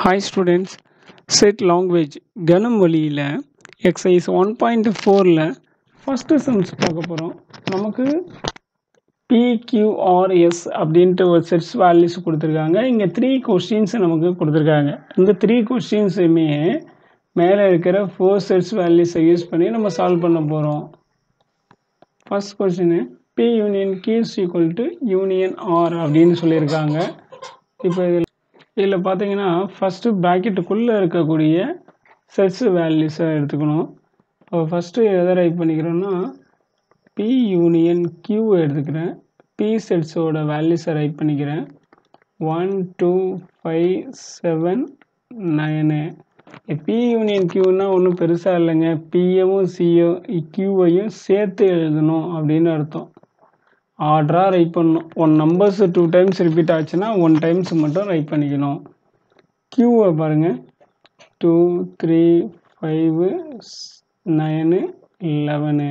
Hi students, set language கனம் வழியில் exercise 1.4ல first sums பார்க்க போகிறோம். நமக்கு PQRS அப்படின்ட்டு ஒரு sets values கொடுத்துருக்காங்க. இங்கே 3 questions நமக்கு கொடுத்துருக்காங்க. இந்த 3 questionஸுமே மேலே இருக்கிற 4 sets values யூஸ் பண்ணி நம்ம சால்வ் பண்ண போகிறோம். First question P union Q is equal to union R அப்படின்னு சொல்லியிருக்காங்க. இப்போ இதில் பார்த்தீங்கன்னா ஃபஸ்ட்டு ப்ராக்கெட்டுக்குள்ளே இருக்கக்கூடிய செட்ஸ் வேல்யூஸை எடுத்துக்கணும். இப்போ ஃபஸ்ட்டு எதை ரைட் பண்ணிக்கிறோன்னா P யூனியன் Q எடுத்துக்கிறேன். P செட்ஸோட வேல்யூஸை ரைட் பண்ணிக்கிறேன். 1 2 5 7 9. P யூனியன் Qன்னா ஒன்றும் பெருசாக இல்லைங்க. Pயவும் Qவையும் சேர்த்து எழுதணும் அப்படின்னு அர்த்தம். ஆர்டராக ரைட் பண்ணணும். ஒன் நம்பர்ஸ் 2 டைம்ஸ் ரிப்பீட் ஆச்சுன்னா 1 டைம்ஸ் மட்டும் ரைட் பண்ணிக்கணும். கியூவை பாருங்கள் 2 3 5 9 11.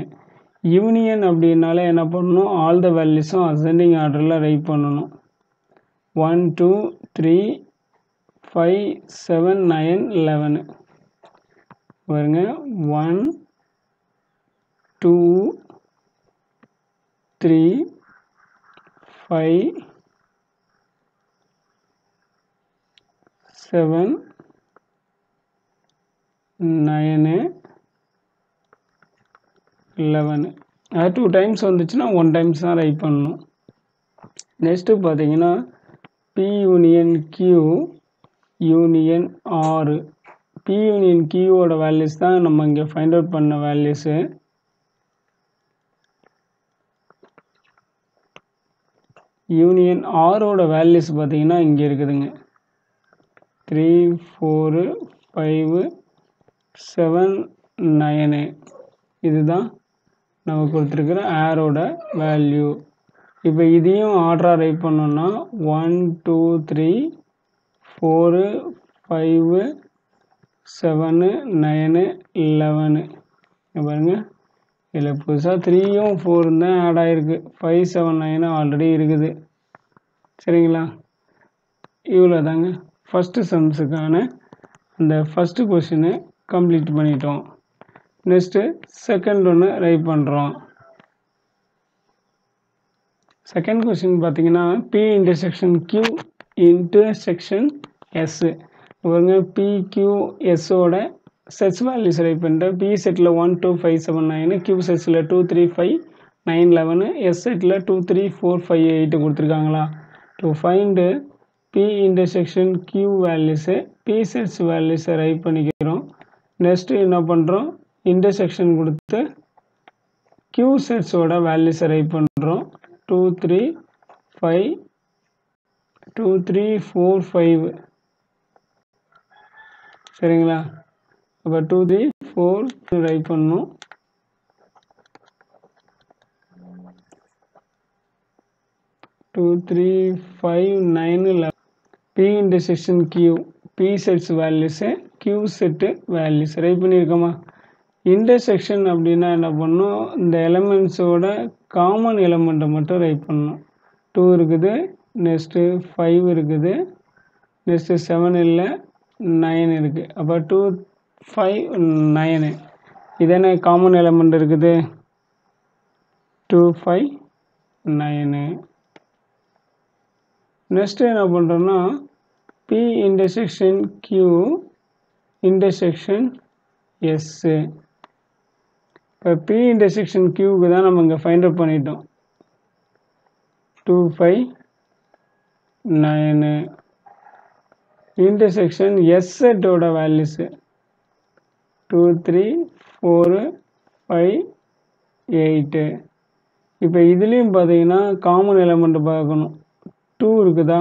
யூனியன் அப்படின்னாலே என்ன பண்ணணும், ஆல் த வேல்யூஸும் அசெண்டிங் ஆர்டரில் ரைட் பண்ணணும். 1 2 3 5 7 9 11 பாருங்க. 1 2 3 5 7 9 11. அது 2 டைம்ஸ் வந்துச்சுன்னா 1 டைம்ஸ் தான் ரைட் பண்ணணும். நெக்ஸ்ட்டு பார்த்தீங்கன்னா P union Q union R. P union Qவோட வேல்யூஸ் தான் நம்ம இங்கே ஃபைண்ட் அவுட் பண்ண வேல்யூஸு. யூனியன் ஆரோட வேல்யூஸ் பார்த்தீங்கன்னா இங்கே இருக்குதுங்க. 3 4 5 7 9. இதுதான் நம்ம கொடுத்துருக்குற ஆரோட வேல்யூ. இப்போ இதையும் ஆர்டராக ரைட் பண்ணோன்னா 1 2 3 4 5 7 9 11. பாருங்க, இதில் புதுசாக 3யும் 4 தான் ஆட் ஆகிருக்கு. 5 7 9 ஆல்ரெடி இருக்குது. சரிங்களா? இவ்வளோ தாங்க ஃபஸ்ட்டு சம்ஸுக்கான அந்த ஃபஸ்ட்டு கொஷினை கம்ப்ளீட் பண்ணிட்டோம். நெக்ஸ்ட்டு செகண்ட் ஒன்று ரைட் பண்ணுறோம். செகண்ட் கொஷின் பார்த்தீங்கன்னா P intersection Q intersection S. இவங்க PQSோட செட்ஸ் வேல்யூஸ் ரைட் பண்ணிட்டேன். P செட்டில் 1 2 5 7 9, Q செட்ஸில் 2 3 5 9 11, S செட்டில் 2 3 4 5 8 கொடுத்துருக்காங்களா. To find P intersection Q values P sets வேல்யூஸை ரைட் பண்ணிக்கிறோம். நெக்ஸ்ட்டு என்ன பண்ணுறோம், இன்டர்செக்ஷன் கொடுத்து Q செட்ஸோட வேல்யூஸை ரைட் பண்ணுறோம். 2 3 5 2 3 4 5. சரிங்களா? அப்போ 2 3 4 ரைட் பண்ணணும். Two three five 9 11. P intersection Q P sets values Q set values write பண்ணியிருக்கோமா. இன்டர்செக்ஷன் அப்படின்னா என்ன பண்ணணும், இந்த எலமெண்ட்ஸோட காமன் எலமெண்ட்டை மட்டும் ரைட் பண்ணணும். 2 இருக்குது, நெக்ஸ்ட்டு 5 இருக்குது, நெக்ஸ்ட்டு 7 இல்லை 9 இருக்குது. அப்போ 2 5 9 இதென்ன காமன் எலமெண்ட் இருக்குது 2 5 9. நெக்ஸ்ட்டு என்ன பண்ணுறோன்னா P intersection Q intersection S. இப்போ P இன்டர்செக்ஷன் Qக்கு தான் நம்ம இங்கே ஃபைண்ட் அவுட் பண்ணிட்டோம். 2 5 9. இன்டர்செக்ஷன் S செட்டோட வேல்யூஸு 2 3 4 5 8. இப்போ இதுலேயும் பார்த்தீங்கன்னா காமன் எலமெண்ட் பார்க்கணும். 2 இருக்குதா,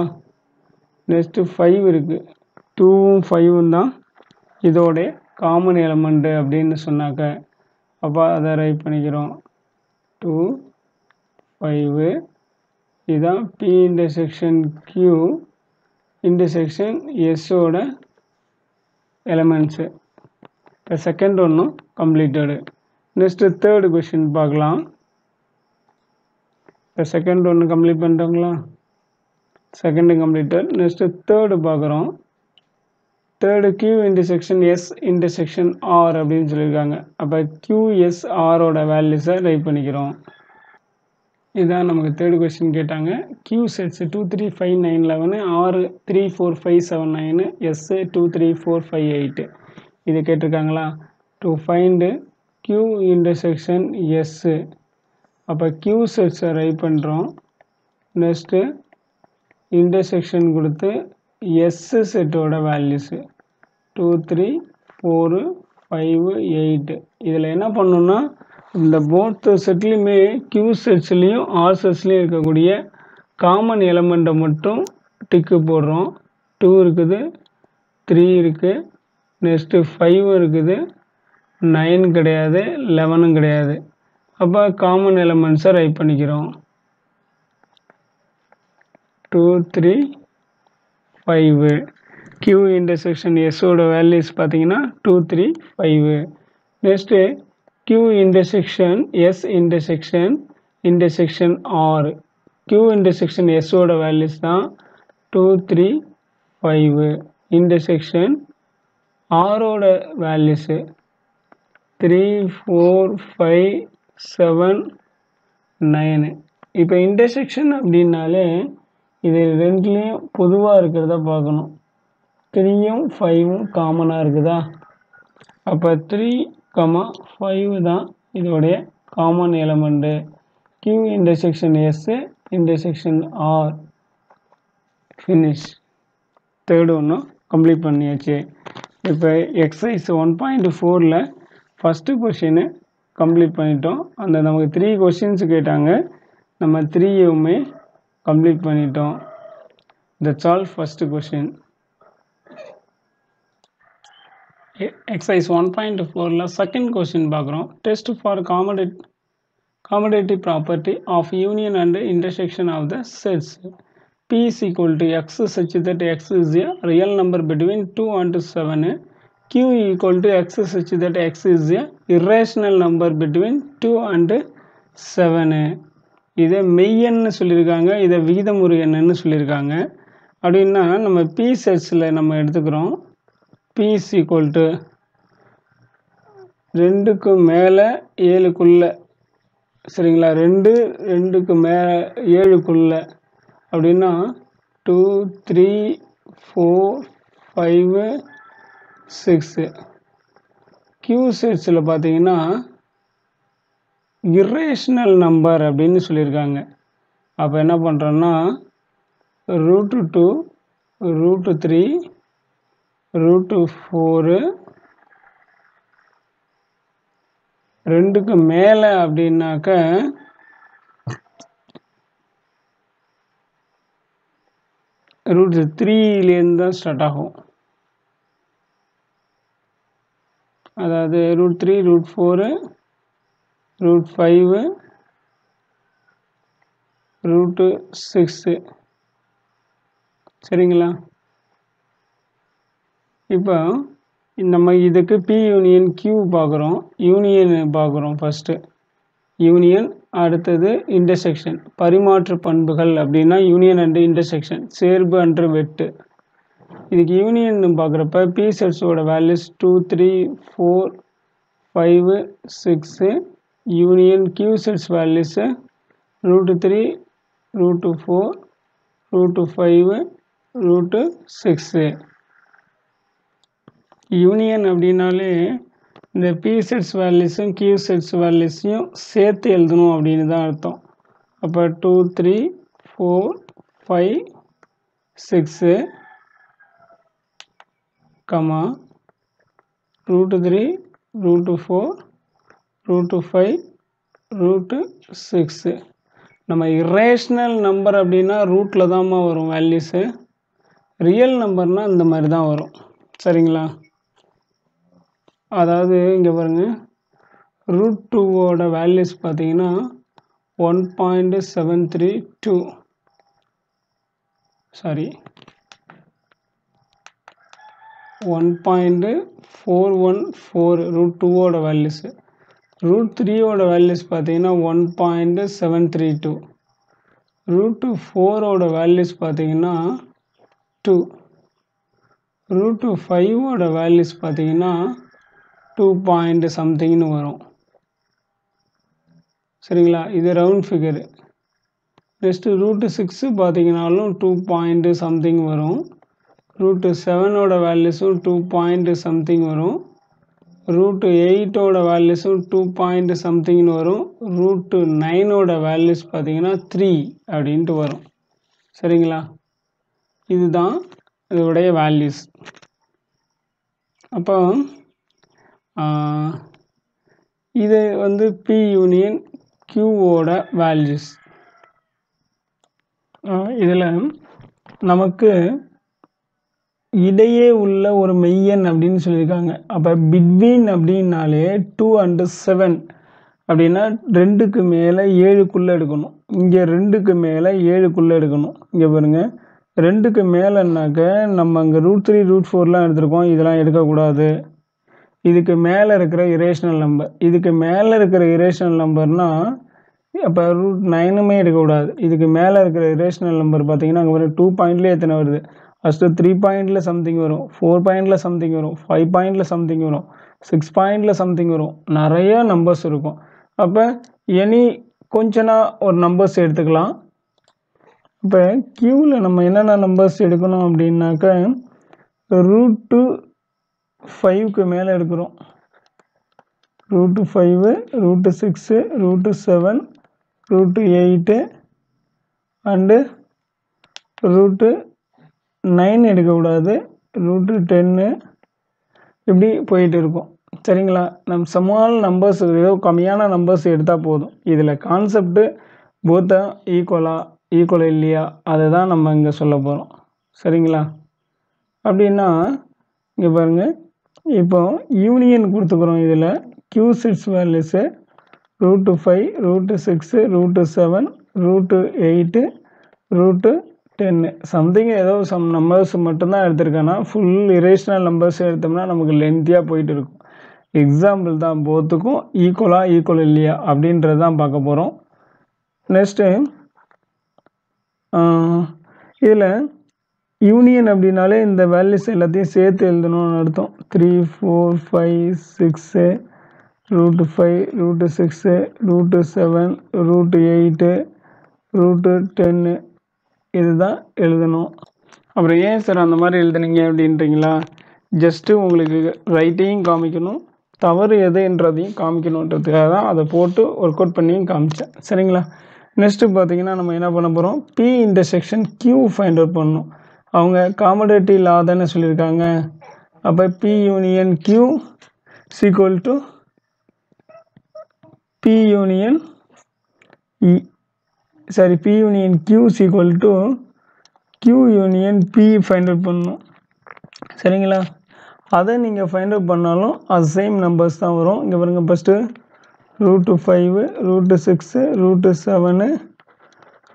நெக்ஸ்ட்டு 5 இருக்குது. 2வும் 5வும் தான் இதோடைய காமன் எலமெண்ட்டு அப்படின்னு சொன்னாக்க, அப்போ அதை ரைட் பண்ணிக்கிறோம். 2 5 இதுதான் P இன்டர்செக்ஷன் Q இன்டர்செக்ஷன் Sோட எலமெண்ட்ஸு. இப்போ செகண்ட் ஒன்றும் கம்ப்ளீட்டடு. நெக்ஸ்ட்டு தேர்டு கொஷின் பார்க்கலாம். இப்போ செகண்ட் ஒன்று கம்ப்ளீட் பண்ணிட்டோங்களா. Second completed. நெக்ஸ்ட்டு தேர்டு பார்க்குறோம். Third Q intersection S intersection R அப்படின்னு சொல்லியிருக்காங்க. அப்போ QSRோட வேல்யூஸை ரைட் பண்ணிக்கிறோம். இதுதான் நமக்கு தேர்டு கொஸ்டின் கேட்டாங்க. Q செட்ஸ் 2 3 5 9 11, R 3 4 5 7 9, S 2 3 4 5 8 இது கேட்டிருக்காங்களா. To find Q intersection S. அப்போ Q செட்ஸை ரைட் பண்ணுறோம். நெக்ஸ்ட்டு இன்டர்செக்ஷன் கொடுத்து S செட்டோட வேல்யூஸு 2 3 4 5 8 இதில் என்ன பண்ணணும்னா இந்த போத் செட்லேயுமே Q செட்ஸ்லேயும் R செட்ஸ்லேயும் இருக்கக்கூடிய காமன் எலமெண்ட்டை மட்டும் டிக்கு போடுறோம். 2 இருக்குது, 3 இருக்குது, நெக்ஸ்ட்டு 5 இருக்குது, 9 கிடையாது, 11 கிடையாது. அப்போ காமன் எலமெண்ட்ஸை ரைட் பண்ணிக்கிறோம். 2 3 5 Q இன்டர்செக்ஷன் Sோட வேல்யூஸ் பார்த்தீங்கன்னா 2 3 5. Next Q intersection S intersection R. Q intersection Sோட வேல்யூஸ் தான் 2 3 5. இன்டர்செக்ஷன் Rோட வேல்யூஸு 3 4 5 7 9. இப்போ இன்டர்செக்ஷன் அப்படின்னாலே இது ரெண்டுலேயும் பொதுவாக இருக்கிறத பார்க்கணும். 3யும் 5ம் காமனாக இருக்குதா. அப்போ 3 5 தான் இதோடைய common element. Q intersection S intersection R. Finish. Third ஒன்றும் கம்ப்ளீட் பண்ணியாச்சு. இப்போ எக்ஸசைஸ் 1.4ல் ஃபஸ்ட்டு கொஷினு கம்ப்ளீட் பண்ணிட்டோம். அந்த நமக்கு 3 கொஷின்ஸ் கேட்டாங்க. நம்ம 3யுமே கம்ப்ளீட் பண்ணிட்டோம். That's all first question. Exercise 1.4ல் செகண்ட் கொஸ்டின் பார்க்குறோம். Test for commutative property of union and intersection of the sets. P is equal to X such that X is a real number between 2 and 7. Q equal to X such that X is a irrational number between 2 and 7. இதை மெய்யன்னு சொல்லியிருக்காங்க, இதை விகிதமுறு எண்ணுன்னு சொல்லியிருக்காங்க. அப்படின்னா நம்ம P செட்ஸில் நம்ம எடுத்துக்கிறோம். P is equal to 2க்கு மேலே 7க்குள்ளே, சரிங்களா. 2க்கு மேலே 7க்குள்ளே அப்படின்னா 2 3 4 5 6. Q செட்ஸில் பார்த்தீங்கன்னா irrational நம்பர் அப்படின்னு சொல்லியிருக்காங்க. அப்போ என்ன பண்ணுறோன்னா √2 √3 √4 2க்கு மேலே அப்படின்னாக்க √3லேருந்து தான் ஸ்டார்ட் ஆகும். அதாவது √3 √4 √5 √6. சரிங்களா. இப்போ நம்ம இதுக்கு P யூனியன் Q பார்க்குறோம். யூனியன் பார்க்குறோம் ஃபஸ்ட்டு. யூனியன், அடுத்தது இன்டர்செக்ஷன். பரிமாற்று பண்புகள் அப்படின்னா யூனியன் அண்டு இன்டர்செக்ஷன், சேர்ப்பு அன்று வெட்டு. இதுக்கு யூனியன் பார்க்குறப்ப P செட்ஸோட values 2 3 4 5 6. Union Q sets values √3 √4 √5 √6. Union அப்படின்னாலே இந்த P செட்ஸ் வேல்யூஸும் Q செட்ஸ் வேல்யூஸையும் சேர்த்து எழுதணும் அப்படின்னு தான் அர்த்தம். அப்போ 2 3 4 5 6 கமா √3 √4 √5 √6. நம்ம இரேஷனல் நம்பர் அப்படின்னா ரூட்டில் தான்மா வரும் வேல்யூஸு. ரியல் நம்பர்னால் இந்த மாதிரி தான் வரும். சரிங்களா. அதாவது இங்கே பாருங்கள், √2வோட வேல்யூஸ் பார்த்தீங்கன்னா 1.732, சாரி 1.414 √2வோட வேல்யூஸு. √3யோட வேல்யூஸ் பார்த்தீங்கன்னா 1.732. √4ஓட வேல்யூஸ் பார்த்தீங்கன்னா 2. √5ஓட வேல்யூஸ் பார்த்தீங்கன்னா 2 பாயிண்ட் சம்திங்னு வரும். சரிங்களா, இது round figure. Next √6 பார்த்தீங்கன்னாலும் 2 point something வரும். √7ஓட வேல்யூஸும் 2 பாயிண்ட் சம்திங் வரும். √8ஓட வேல்யூஸும் 2 பாயிண்ட் சம்திங்னு வரும். √9ஓட வேல்யூஸ் பார்த்தீங்கன்னா 3 அப்படின்ட்டு வரும். சரிங்களா, இதுதான் இதோடைய வேல்யூஸ். அப்போ இது வந்து P யூனியன் Qவோட வேல்யூஸ். இதில் நமக்கு இடையே உள்ள ஒரு மெய்யெண் அப்படின்னு சொல்லியிருக்காங்க. அப்போ பிட்வீன் அப்படின்னாலே 2 and 7 அப்படின்னா 2க்கு மேலே 7க்குள்ளே எடுக்கணும். இங்கே 2க்கு மேலே 7க்குள்ளே எடுக்கணும். இங்கே பாருங்கள், 2க்கு மேலேனாக்க நம்ம அங்கே √3 √4லாம் எடுத்துருக்கோம், இதெல்லாம் எடுக்கக்கூடாது. இதுக்கு மேலே இருக்கிற இரேஷனல் நம்பர், இதுக்கு மேலே இருக்கிற இரேஷனல் நம்பர்னால் அப்போ √9மே எடுக்கக்கூடாது. இதுக்கு மேலே இருக்கிற இரேஷனல் நம்பர் பார்த்தீங்கன்னா அங்கே ஒரு 2 பாயிண்ட்லேயே எத்தனை வருது, ஃபஸ்ட்டு 3 பாயிண்டில் சம்திங் வரும், 4 பாயிண்டில் சம்திங் வரும், 5 பாயிண்டில் சம்திங் வரும், 6 பாயிண்டில் சம்திங் வரும், நிறைய நம்பர்ஸ் இருக்கும். அப்போ கொஞ்சனா ஒரு நம்பர்ஸ் எடுத்துக்கலாம். இப்போ கியூவில் நம்ம என்னென்ன நம்பர்ஸ் எடுக்கணும் அப்படின்னாக்க √5க்கு மேலே எடுக்கிறோம். √5, √6, √7, √8 அண்டு √9 எடுக்கக்கூடாது, √10 இப்படி போயிட்டு இருக்கும். சரிங்களா, நம்ம ஸ்மால் நம்பர்ஸ் ஏதோ கம்மியான நம்பர்ஸ் எடுத்தால் போதும். இதில் கான்செப்ட்டு போத்தா ஈக்குவல் இல்லையா அதை தான் நம்ம இங்கே சொல்ல போகிறோம். சரிங்களா, அப்படின்னா இங்கே பாருங்கள், இப்போ யூனியன் கொடுத்துக்கிறோம். இதில் Q செட்ஸ் வேல்யூஸு √5, √6, √7, √8, √10 சம்திங் ஏதோ சம் நம்பர்ஸ் மட்டும்தான் எடுத்திருக்கேன்னா ஃபுல் இரேஷனல் நம்பர்ஸ் எடுத்தோம்னா நமக்கு லென்த்தியாக போயிட்டு இருக்கும். எக்ஸாம்பிள் தான், போத்துக்கும் ஈக்குவல் இல்லையா அப்படின்றது தான் பார்க்க போகிறோம். நெக்ஸ்ட்டு இதில் யூனியன் அப்படின்னாலே இந்த வேல்யூஸ் எல்லாத்தையும் சேர்த்து எழுதணும்னு அர்த்தம். 3, 4, 5, 6, √5, √6, √7, √8, √10 இதுதான் எழுதணும். அப்புறம் ஏன் சார் அந்த மாதிரி எழுதுனீங்க அப்படின்றீங்களா, ஜஸ்ட்டு உங்களுக்கு ரைட்டையும் காமிக்கணும், தவறு எதுன்றதையும் காமிக்கணுன்றதுக்காக தான் அதை போட்டு ஒர்க் அவுட் பண்ணியும் காமிச்சேன். சரிங்களா, நெக்ஸ்ட்டு பார்த்தீங்கன்னா நம்ம என்ன பண்ண போகிறோம், P intersection Q find out பண்ணணும். அவங்க காமடேட்டிவ் லா தானே சொல்லியிருக்காங்க. அப்போ P union Q equal to P union Q equal to Q union P find out பண்ணணும். சரிங்களா, அதை நீங்கள் ஃபைண்ட் அவுட் பண்ணாலும் அது சேம் நம்பர்ஸ் தான் வரும். இங்கே பாருங்கள், ஃபஸ்ட்டு √5, √6, √7,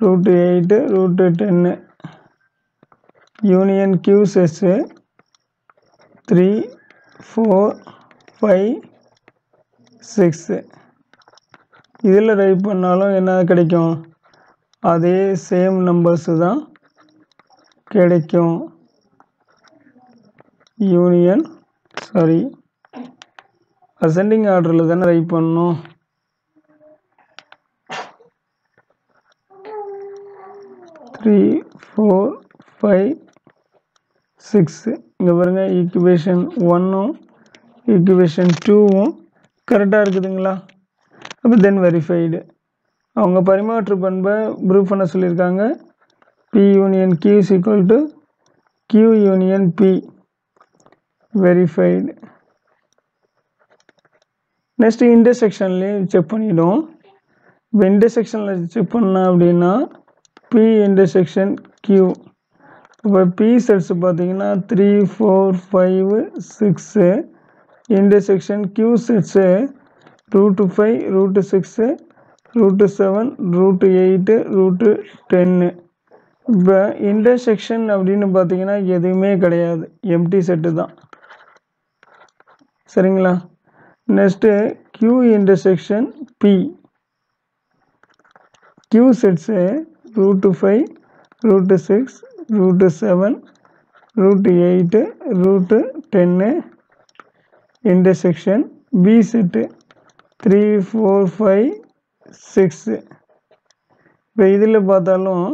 √8, √10 யூனியன் Q செட்ஸு 3, 4, 5, 6 இதில் ரைட் பண்ணாலும் என்ன கிடைக்கும், அதே சேம் நம்பர்ஸு தான் கிடைக்கும். யூனியன் அசெண்டிங் ஆர்டரில் தானே ரைட் பண்ணணும். 3, 4, 5, 6 இங்கே பாருங்கள், ஈக்குவேஷன் 1ம் ஈக்குவேஷன் 2ம் கரெக்டாக இருக்குதுங்களா. அப்போ தென் வெரிஃபைடு. அவங்க பரிமாற்று பண்பை ப்ரூவ் பண்ண சொல்லியிருக்காங்க. P union Q equal to Q union P verified. Next இன்டர்செக்ஷன்லேயும் செக் பண்ணிவிடும். இப்போ இன்டர்செக்ஷனில் செக் பண்ணோம் அப்படின்னா P இன்டர்செக்ஷன் Q. இப்போ P செட்ஸ் பார்த்தீங்கன்னா 3, 4, 5, 6 இன்டர்செக்ஷன் Q செட்ஸு √5, √6, √7, √8, √10. இப்போ இன்டர்செக்ஷன் அப்படின்னு பார்த்தீங்கன்னா எதுவுமே கிடையாது, எம்டி செட்டு தான். சரிங்களா, next Q intersection P. Q sets √5, √6, √7, √8 √10 intersection B set 3 4 5 6. இப்போ இதில் பார்த்தாலும்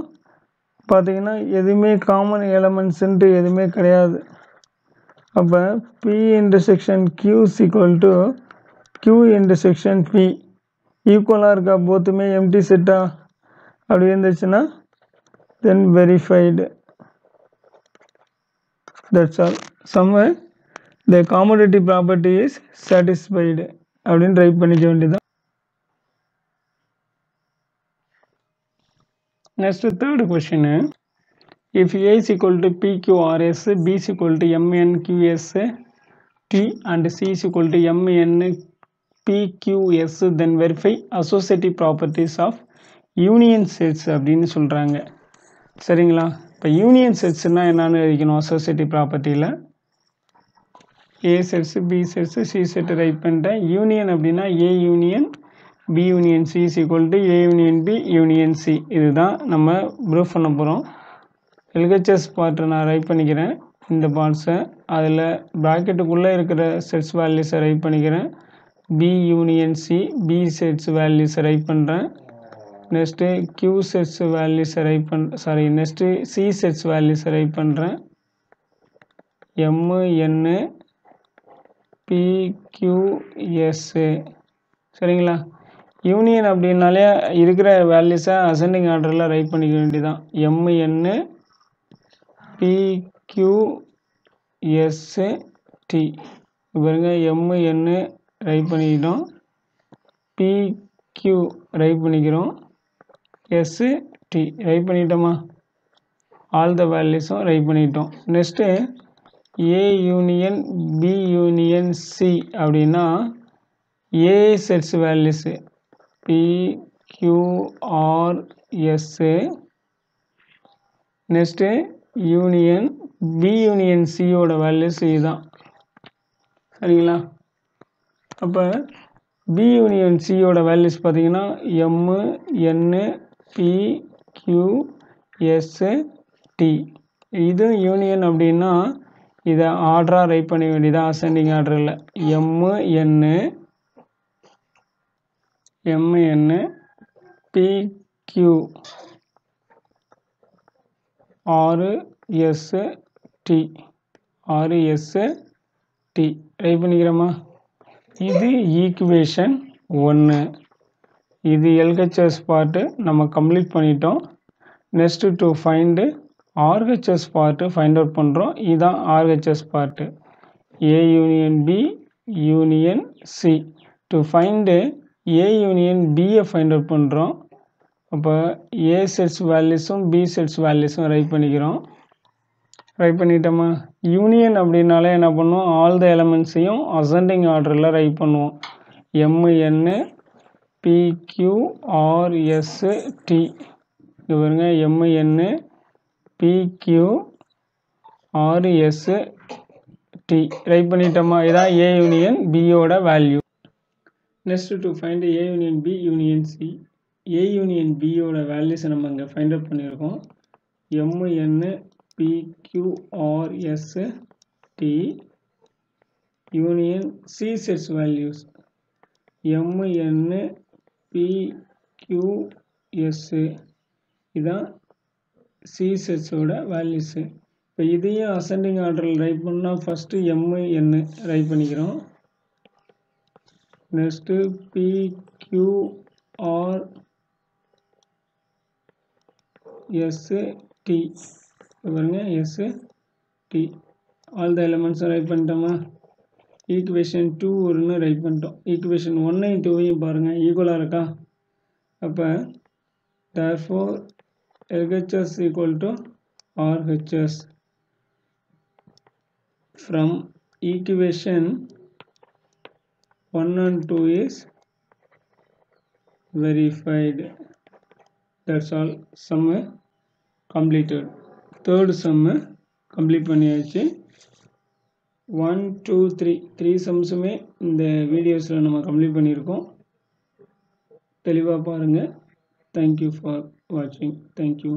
பார்த்தீங்கன்னா எதுவுமே காமன் எலமெண்ட்ஸுன்ட்டு எதுவுமே கிடையாது. அப்போ P intersection Q is equal to Q intersection P ஈக்குவலாக இருக்கா, போத்துமே எம்டி செட்டா அப்படி இருந்துச்சுன்னா then verified. That's all. Somewhere the commutative property is satisfied அப்படின்னு ரைட் பண்ணிக்க வேண்டியதான். Next third question. If A is equal to PQRS, B is equal to MNQS T and C is equal to MNPQS, then verify associative properties of union sets அப்படின்னு சொல்கிறாங்க. சரிங்களா? இப்போ union செட்ஸ்னால் என்னென்னு எழுதிக்கணும். அசோசியேட்டிவ் ப்ராப்பர்ட்டியில் A sets B sets C set write பண்ணிட்டேன். யூனியன் அப்படின்னா A union B union C is equal to A union B union C. இதுதான் நம்ம ப்ரூஃப் பண்ண போகிறோம். எல்ஹெச்எஸ் பார்ட்டை நான் ரைட் பண்ணிக்கிறேன். இந்த பார்ட்ஸை அதில் ப்ராக்கெட்டுக்குள்ளே இருக்கிற செட்ஸ் வேல்யூஸை ரைட் பண்ணிக்கிறேன். B union C B sets வேல்யூஸை ரைட் பண்ணுறேன். நெக்ஸ்ட்டு கியூ செட்ஸ் வேல்யூஸை ரைட் நெக்ஸ்ட்டு சி செட்ஸ் வேல்யூஸை ரைட் பண்ணுறேன். M N P Q S. சரிங்களா? யூனியன் அப்படின்னாலே இருக்கிற வேல்யூஸை அசெண்டிங் ஆர்டரில் ரைட் பண்ணிக்க வேண்டியதான். M N P Q S T. பாருங்க, எம்என்னு ரைட் பண்ணிக்கிட்டோம், பிக்யூ ரைட் பண்ணிக்கிறோம், எஸ்ஸு டி ரைட் பண்ணிட்டோமா. ஆல் த வேல்யூஸும் ரைட் பண்ணிட்டோம். Next A union B union C அப்படின்னா A sets values P Q R S. Next union B union சியோட வேல்யூஸ் இதுதான். சரிங்களா? அப்போ பி யூனியன் சியோட வேல்யூஸ் பார்த்தீங்கன்னா M N P Q S T. இது யூனியன் அப்படின்னா இதை ஆர்டராக ரைட் பண்ண வேண்டியதான் அசெண்டிங் ஆர்டரில். எம்மு என்னு பிக்யூ ஆறு எஸ்ஸு டி ரைட் பண்ணிக்கிறோமா. இது ஈக்குவேஷன் 1. இது எல்ஹெச்எஸ் பார்ட்டு நம்ம கம்ப்ளீட் பண்ணிட்டோம். Next to find RHS part find out பண்ணுறோம். இதுதான் RHS part. A union B union C. To find A union பியை ஃபைண்ட் அவுட் பண்ணுறோம். அப்போ ஏ செட்ஸ் வேல்யூஸும் பி செட்ஸ் வேல்யூஸும் ரைட் பண்ணிக்கிறோம். ரைட் பண்ணிட்டோமா. யூனியன் அப்படின்னாலே என்ன பண்ணுவோம், ஆல் த எலமெண்ட்ஸையும் அசெண்டிங் ஆர்டரில் ரைட் பண்ணுவோம். M N பிக்யூஆர்எஸ்ஸு T. இது பாருங்க, எம்என்னு பிக்யூஆர்எஸ்ஸு டி ரைட் பண்ணிட்டோமா. இதான் ஏ யூனியன் பியோட value. Next to find A union B union C. A union பியோட வேல்யூஸை நம்ம இங்கே ஃபைண்ட் அவுட் பண்ணியிருக்கோம். M N பிக்யூஆர்எஸ்ஸு T union C sets values M N P Q S. இதான் சி செட்ஸோட வேல்யூஸு. இப்போ இதையும் அசெண்டிங் ஆர்டரில் ரைட் பண்ணால் ஃபஸ்ட்டு எம்என்னு ரைட் பண்ணிக்கிறோம். Next P Q R S T. பாருங்க, எஸ்ஸு டி ஆல் த எலமெண்ட்ஸும் ரைட் பண்ணிட்டோமா. ஈக்குவேஷன் 2 ஒன்று ரைட் பண்ணிட்டோம். ஈக்குவேஷன் 1ஐயும் 2ஐயும் பாருங்கள், ஈக்குவலாக இருக்கா. அப்போ therefore LHS equal to RHS. From equation 1 and 2 is verified. That's all. Sum completed. Third sum complete பண்ணியாச்சு. 1 2 3 சம்ஸுமே இந்த வீடியோஸில் நம்ம கம்ப்ளீட் பண்ணியிருக்கோம். தெளிவாக பாருங்கள். Thank you for watching. Thank you.